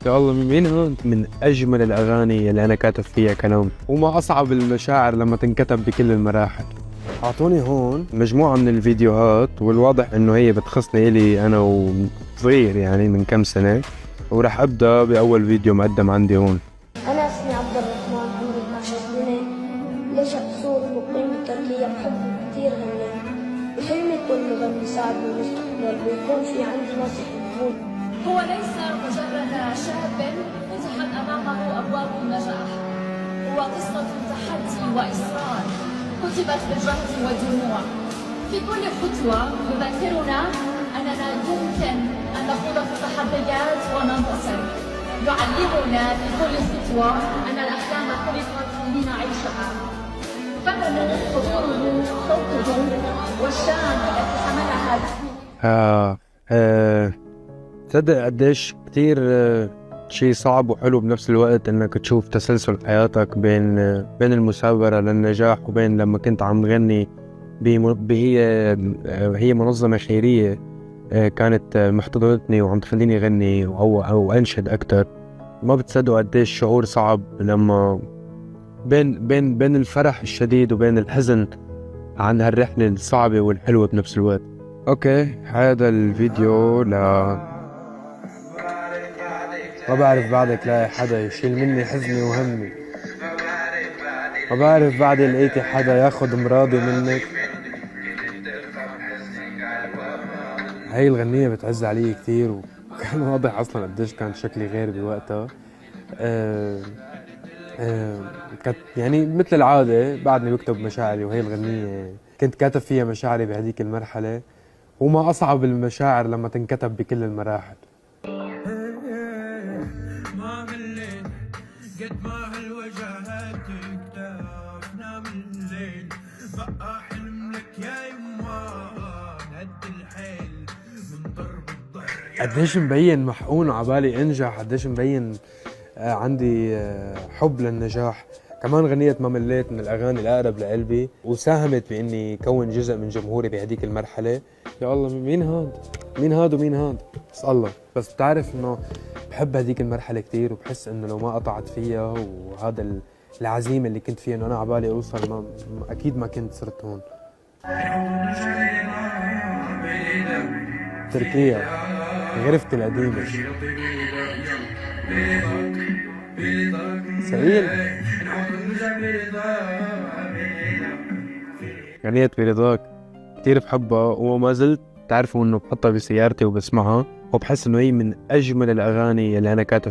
يا الله، مين هون؟ من أجمل الأغاني اللي أنا كاتب فيها كلام، وما أصعب المشاعر لما تنكتب بكل المراحل. أعطوني هون مجموعة من الفيديوهات، والواضح إنه هي بتخصني إلي أنا وصغير يعني من كم سنة، ورح أبدأ بأول فيديو مقدم عندي هون. أنا اسمي عبد الرحمن، عمري 12 سنة، لجأت سوري مقيم بتركيا، بحب كثير غني، بحلمي أكون مغني صاعد بالمستقبل ويكون في عندي ناس يحبوني. هو ليس مجرد شاب فتحت أمامه أبواب النجاح، هو قصة تحدي وإصرار كتبت بالجهد والدموع. في كل خطوة يذكرنا أننا يمكن أن نخوض في التحديات وننتصر. يعلمنا في كل خطوة أن الأحلام خلقت لنعيشها. فنه حضوره، صوته، والشان التي حملها تصدق قديش كتير شيء صعب وحلو بنفس الوقت انك تشوف تسلسل حياتك بين المثابرة للنجاح وبين لما كنت عم تغني هي منظمة خيرية كانت محتضنتني وعم تخليني أغني أو أنشد أكتر. ما بتصدقوا قديش شعور صعب لما بين الفرح الشديد وبين الحزن عن هالرحلة الصعبة والحلوة بنفس الوقت. اوكي، هذا الفيديو ما بعرف بعدك لاقي حدا يشيل مني حزني وهمي، ما بعرف بعد لقيتي حدا ياخد مراضي منك. هاي الغنية بتعز علي كتير، وكان واضح اصلا قديش كان شكلي غير بوقتها. كانت يعني مثل العادة بعدني بكتب مشاعري، وهي الغنية كنت كاتب فيها مشاعري بهديك المرحلة، وما أصعب المشاعر لما تنكتب بكل المراحل. ما مليت قد ما هالوجهات اكتفنا من الليل، بقى حلم لك يا يما قد الحيل من ضرب الضحك. قديش مبين محقون عبالي انجح، قديش مبين عندي حب للنجاح. كمان غنية ما مليت من الأغاني الأقرب لقلبي، وساهمت بإني كون جزء من جمهوري بهديك المرحلة. يا الله، مين هاد؟ مين هاد ومين هاد؟ بس الله، بس بتعرف إنه بحب هديك المرحلة كتير، وبحس إنه لو ما قطعت فيها وهذا العزيمة اللي كنت فيها إنه أنا عبالي أوصل، ما أكيد ما كنت صرت هون. تركيا، غرفتي القديمة. سئيل. غنية برضاك كتير بحبها، وما زلت تعرفوا انه بحطها بسيارتي وبسمعها، وبحس انه هي من اجمل الاغاني اللي انا كاتب